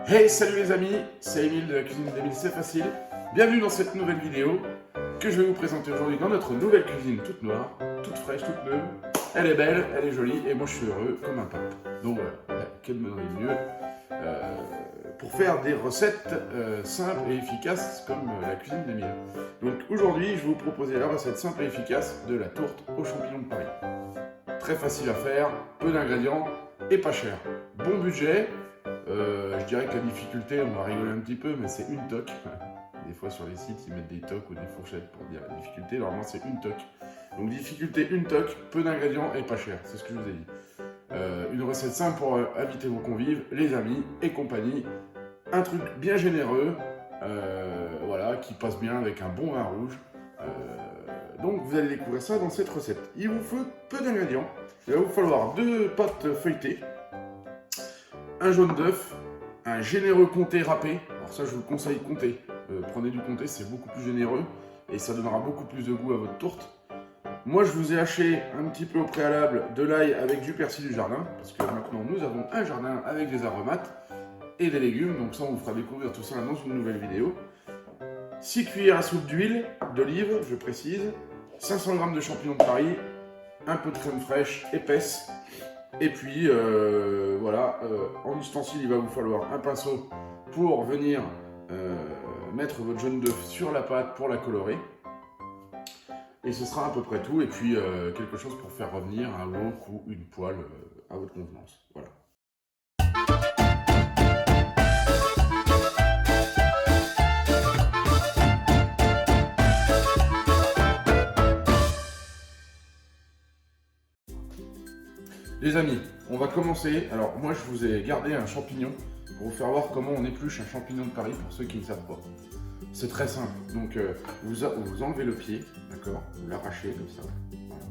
Hey, salut les amis, c'est Émile de la cuisine d'Émile, c'est facile. Bienvenue dans cette nouvelle vidéo que je vais vous présenter aujourd'hui dans notre nouvelle cuisine toute noire, toute fraîche, toute neuve. Elle est belle, elle est jolie et moi je suis heureux comme un pape. Donc voilà, quel me donnerait mieux pour faire des recettes simples et efficaces comme la cuisine d'Émile. Donc aujourd'hui, je vais vous proposer la recette simple et efficace de la tourte aux champignons de Paris. Très facile à faire, peu d'ingrédients et pas cher. Bon budget. Je dirais que la difficulté, on va rigoler un petit peu, mais c'est une toque. Des fois sur les sites, ils mettent des toques ou des fourchettes pour dire la difficulté. Normalement, c'est une toque. Donc difficulté, une toque, peu d'ingrédients et pas cher. C'est ce que je vous ai dit. Une recette simple pour inviter vos convives, les amis et compagnie. Un truc bien généreux, voilà, qui passe bien avec un bon vin rouge. Donc vous allez découvrir ça dans cette recette. Il vous faut peu d'ingrédients. Il va vous falloir 2 pâtes feuilletées, un jaune d'œuf, un généreux comté râpé. Alors ça, je vous le conseille comté. Prenez du comté, c'est beaucoup plus généreux et ça donnera beaucoup plus de goût à votre tourte. Moi, je vous ai haché un petit peu au préalable de l'ail avec du persil du jardin, parce que maintenant, nous avons un jardin avec des aromates et des légumes. Donc ça, on vous fera découvrir tout ça dans une nouvelle vidéo. 6 cuillères à soupe d'huile, d'olive, je précise, 500 g de champignons de Paris, un peu de crème fraîche épaisse. Et puis voilà, en ustensile, il va vous falloir un pinceau pour venir mettre votre jaune d'œuf sur la pâte pour la colorer. Et ce sera à peu près tout. Et puis quelque chose pour faire revenir un wok ou une poêle à votre convenance. Voilà. Les amis, on va commencer. Alors moi je vous ai gardé un champignon pour vous faire voir comment on épluche un champignon de Paris pour ceux qui ne savent pas. C'est très simple. Donc vous enlevez le pied, d'accord? Vous l'arrachez comme ça. Voilà.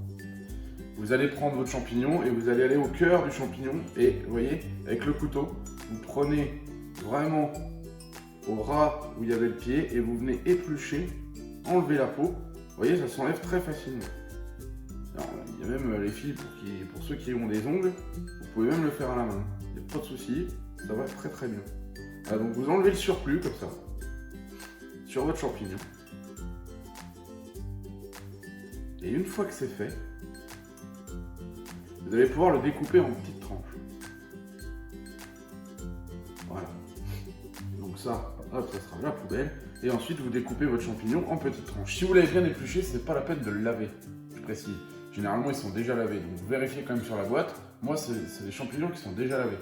Vous allez prendre votre champignon et vous allez aller au cœur du champignon et vous voyez, avec le couteau, vous prenez vraiment au ras où il y avait le pied et vous venez éplucher, enlever la peau. Vous voyez, ça s'enlève très facilement. Alors, il y a même les filles, pour ceux qui ont des ongles, vous pouvez même le faire à la main. Il n'y a pas de souci, ça va très très bien. Alors, donc vous enlevez le surplus comme ça, sur votre champignon. Et une fois que c'est fait, vous allez pouvoir le découper en petites tranches. Voilà. Donc ça, hop, ça sera la poubelle. Et ensuite, vous découpez votre champignon en petites tranches. Si vous l'avez bien épluché, c'est pas la peine de le laver, je précise. Généralement, ils sont déjà lavés, donc vous vérifiez quand même sur la boîte. Moi, c'est des champignons qui sont déjà lavés.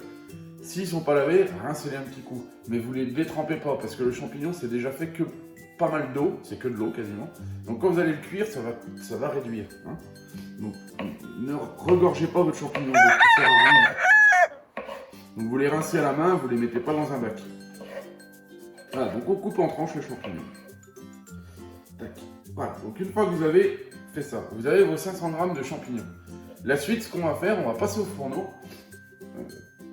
S'ils ne sont pas lavés, rincez-les un petit coup. Mais vous ne les détrempez pas, parce que le champignon, c'est déjà fait que pas mal d'eau, c'est que de l'eau quasiment. Donc quand vous allez le cuire, ça va réduire. Hein. Donc ne regorgez pas votre champignon d'eau, ça sert à rien. Donc vous les rincez à la main, vous ne les mettez pas dans un bac. Voilà, donc on coupe en tranches le champignon. Tac. Voilà, donc une fois que vous avez fait ça, vous avez vos 500 g de champignons. La suite, ce qu'on va faire, on va passer au fourneau,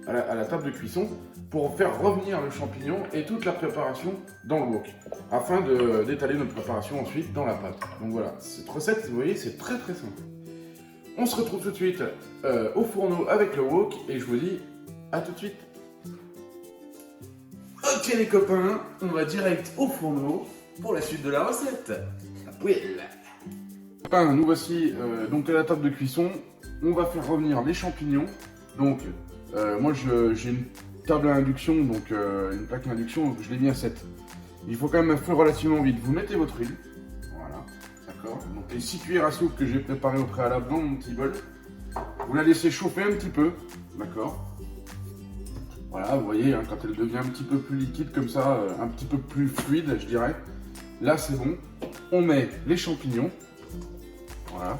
à la table de cuisson, pour faire revenir le champignon et toute la préparation dans le wok, afin d'étaler notre préparation ensuite dans la pâte. Donc voilà, cette recette, vous voyez, c'est très très simple. On se retrouve tout de suite au fourneau avec le wok, et je vous dis à tout de suite. Ok les copains, on va direct au fourneau pour la suite de la recette. La poêle. Nous voici donc à la table de cuisson. On va faire revenir les champignons. Donc moi j'ai une table à induction, donc une plaque à induction, donc je l'ai mis à 7. Il faut quand même un feu relativement vite. Vous mettez votre huile, voilà, d'accord. Donc les 6 cuillères à soupe que j'ai préparées au préalable dans mon petit bol, vous la laissez chauffer un petit peu, d'accord. Voilà, vous voyez, hein, quand elle devient un petit peu plus liquide comme ça, un petit peu plus fluide, je dirais. Là c'est bon. On met les champignons. Voilà,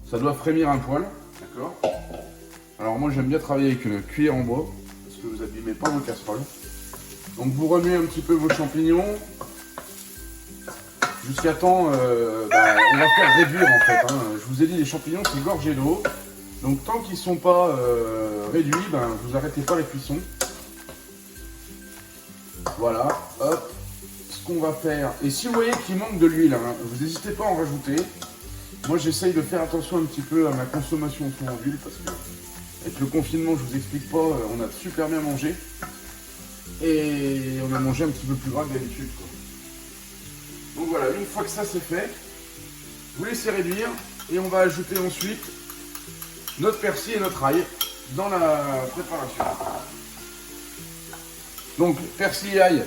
ça doit frémir un poil, d'accord. Alors moi j'aime bien travailler avec une cuillère en bois, parce que vous abîmez pas vos casseroles. Donc vous remuez un petit peu vos champignons, jusqu'à temps, on va faire réduire en fait. Hein. Je vous ai dit, les champignons c'est gorgé d'eau, donc tant qu'ils ne sont pas réduits, vous arrêtez pas la cuisson. Voilà, hop, ce qu'on va faire. Et si vous voyez qu'il manque de l'huile, hein, vous n'hésitez pas à en rajouter. Moi j'essaye de faire attention un petit peu à ma consommation en d'huile parce que avec le confinement, je vous explique pas, on a super bien mangé. Et on a mangé un petit peu plus gras que d'habitude. Donc voilà, une fois que ça c'est fait, vous laissez réduire et on va ajouter ensuite notre persil et notre ail dans la préparation. Donc persil et ail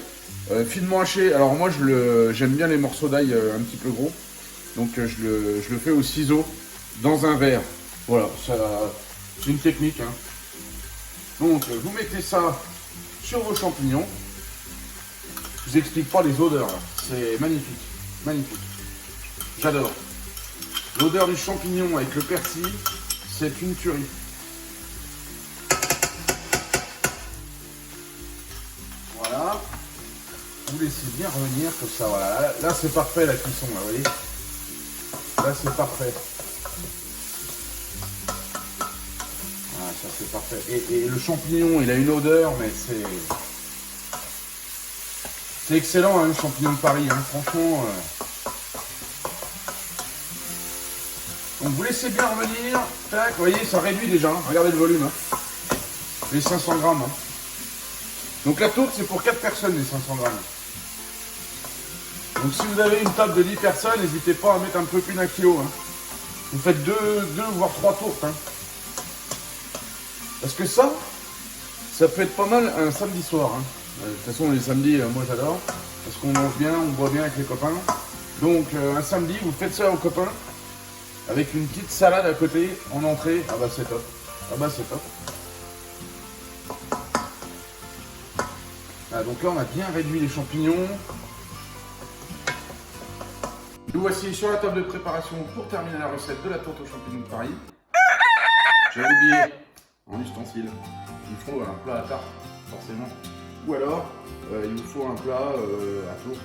finement haché. Alors moi j'aime bien les morceaux d'ail un petit peu gros. Donc je le fais au ciseau dans un verre. Voilà, c'est une technique. Hein. Donc vous mettez ça sur vos champignons. Je vous explique pas les odeurs. C'est magnifique. Magnifique. J'adore. L'odeur du champignon avec le persil, c'est une tuerie. Voilà. Vous laissez bien revenir comme ça. Voilà. Là c'est parfait la cuisson. Là, vous voyez. Là c'est parfait. Voilà, ça c'est parfait. Et le champignon, il a une odeur, mais c'est excellent, hein, le champignon de Paris. Hein. Franchement. Donc vous laissez bien revenir. Tac, vous voyez, ça réduit déjà. Hein. Regardez le volume. Hein. Les 500 grammes. Hein. Donc la tourte, c'est pour 4 personnes, les 500 grammes. Donc si vous avez une table de 10 personnes, n'hésitez pas à mettre un peu plus d'un kilo. Hein. Vous faites 2 voire 3 tourtes. Hein. Parce que ça peut être pas mal un samedi soir. Hein. De toute façon, les samedis, moi j'adore. Parce qu'on mange bien, on boit bien avec les copains. Donc un samedi, vous faites ça aux copains. Avec une petite salade à côté, en entrée. Ah bah c'est top. Ah bah c'est top. Ah, donc là, on a bien réduit les champignons. Nous voici sur la table de préparation pour terminer la recette de la tourte aux champignons de Paris. J'avais oublié un ustensile. Il faut un plat à tarte, forcément. Ou alors, il vous faut un plat à tourte,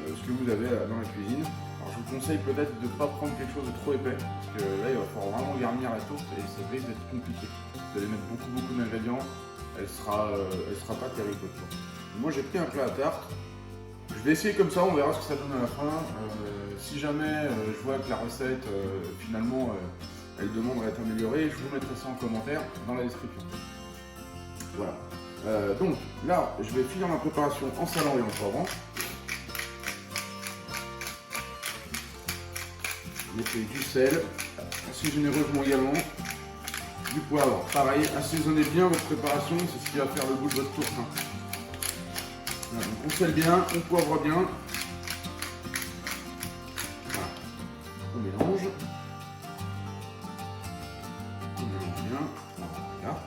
ce que vous avez dans la cuisine. Alors, je vous conseille peut-être de ne pas prendre quelque chose de trop épais, parce que là, il va falloir vraiment garnir la tourte et ça risque d'être compliqué. Vous allez mettre beaucoup d'ingrédients, elle sera pas terrible. Moi, j'ai pris un plat à tarte. Je vais essayer comme ça, on verra ce que ça donne à la fin. Si jamais je vois que la recette, finalement, elle demande à être améliorée, je vous mettrai ça en commentaire dans la description. Voilà. Donc là, je vais finir ma préparation en salant et en poivrant. Mettez du sel, assez généreusement également. Du poivre, pareil, assaisonnez bien votre préparation, c'est ce qui va faire le goût de votre tourte. Hein. Voilà, donc on sale bien, on poivre bien. Voilà. On mélange. On mélange bien. Voilà.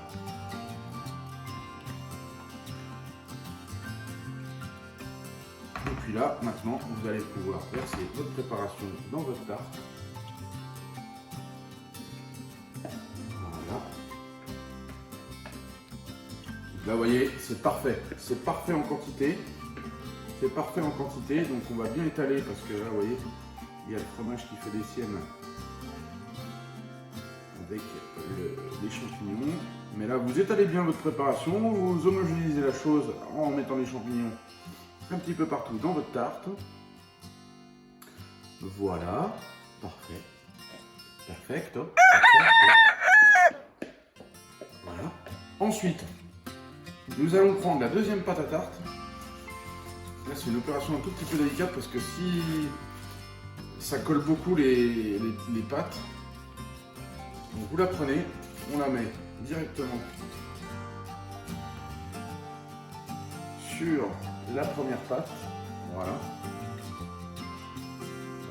Et puis là, maintenant, vous allez pouvoir verser votre préparation dans votre tarte. Voilà. Là, vous voyez, c'est parfait. C'est parfait en quantité. C'est parfait en quantité. Donc, on va bien étaler parce que là, vous voyez, il y a le fromage qui fait des siennes avec les champignons. Mais là, vous étalez bien votre préparation. Vous homogénéisez la chose en mettant les champignons un petit peu partout dans votre tarte. Voilà. Parfait. Perfecto. Voilà. Ensuite, nous allons prendre la deuxième pâte à tarte. Là, c'est une opération un tout petit peu délicate parce que si ça colle beaucoup les pâtes, donc vous la prenez, on la met directement sur la première pâte. Voilà.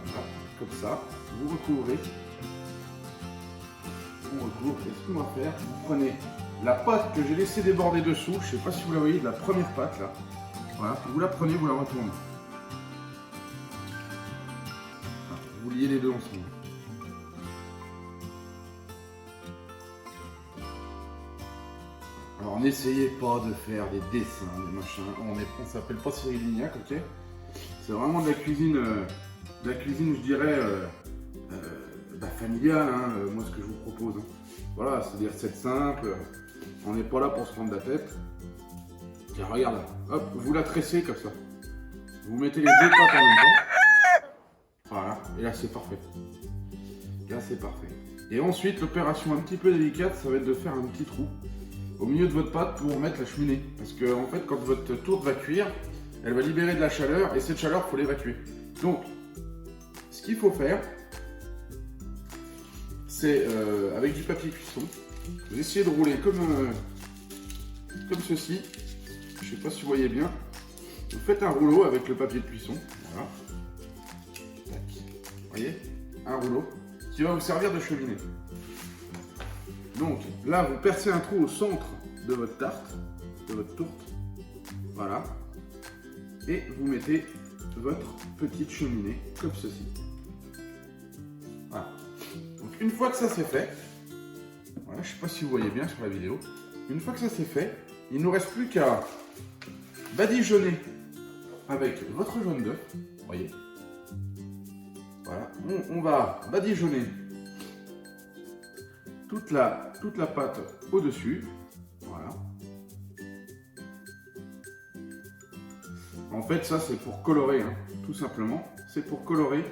Voilà. Comme ça. Vous recouvrez. On recouvre. Et ce qu'on va faire, vous prenez la pâte que j'ai laissé déborder dessous, je ne sais pas si vous la voyez, de la première pâte là. Voilà, vous la prenez, vous la retournez. Voilà, vous liez les deux ensemble. Alors n'essayez pas de faire des dessins, des machins. On s'appelle pas Cyril Lignac, ok? C'est vraiment de la cuisine, je dirais, familiale, hein, moi ce que je vous propose. Hein. Voilà, c'est des recettes simples. On n'est pas là pour se prendre la tête. Tiens, regarde, hop, vous la tressez comme ça. Vous mettez les deux pâtes en même temps. Voilà, et là c'est parfait. Là c'est parfait. Et ensuite, l'opération un petit peu délicate, ça va être de faire un petit trou au milieu de votre pâte pour mettre la cheminée. Parce que en fait, quand votre tourte va cuire, elle va libérer de la chaleur et cette chaleur, il faut l'évacuer. Donc, ce qu'il faut faire, c'est avec du papier cuisson, vous essayez de rouler comme ceci. Je ne sais pas si vous voyez bien. Vous faites un rouleau avec le papier de cuisson. Voilà. Vous voyez, un rouleau qui va vous servir de cheminée. Donc là, vous percez un trou au centre de votre tarte, de votre tourte. Voilà. Et vous mettez votre petite cheminée comme ceci. Voilà. Donc une fois que ça c'est fait, voilà, je ne sais pas si vous voyez bien sur la vidéo, une fois que ça c'est fait, il ne nous reste plus qu'à badigeonner avec votre jaune d'œuf. Vous voyez. Voilà. On va badigeonner toute la pâte au-dessus. Voilà. En fait, ça c'est pour colorer, hein, tout simplement. C'est pour colorer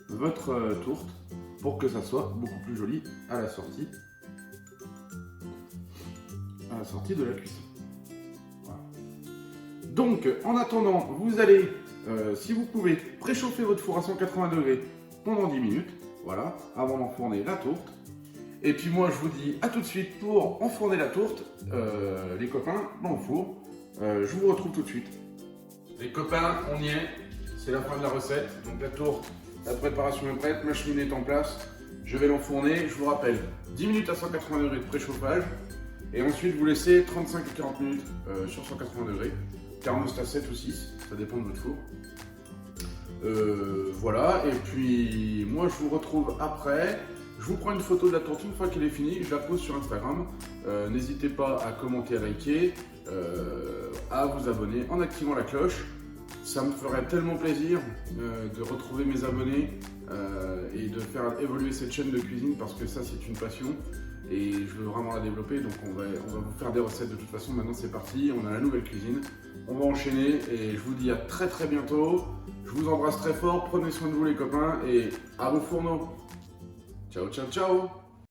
votre tourte pour que ça soit beaucoup plus joli à la sortie. À la sortie de la cuisson. Voilà. Donc, en attendant, vous allez, si vous pouvez, préchauffer votre four à 180 degrés pendant 10 minutes. Voilà, avant d'enfourner la tourte. Et puis moi, je vous dis à tout de suite pour enfourner la tourte, les copains, dans le four. Je vous retrouve tout de suite. Les copains, on y est. C'est la fin de la recette. Donc la tourte, la préparation est prête, ma cheminée est en place. Je vais l'enfourner. Je vous rappelle, 10 minutes à 180 degrés de préchauffage. Et ensuite, vous laissez 35 à 40 minutes sur 180 degrés. Thermostat 7 ou 6, ça dépend de votre four. Voilà, et puis moi je vous retrouve après. Je vous prends une photo de la tourte une fois qu'elle est finie, je la pose sur Instagram. N'hésitez pas à commenter, à liker, à vous abonner en activant la cloche. Ça me ferait tellement plaisir de retrouver mes abonnés et de faire évoluer cette chaîne de cuisine parce que ça c'est une passion et je veux vraiment la développer. Donc on va vous faire des recettes de toute façon. Maintenant c'est parti, on a la nouvelle cuisine. On va enchaîner et je vous dis à très très bientôt. Je vous embrasse très fort, prenez soin de vous les copains et à vos fourneaux. Ciao ciao ciao.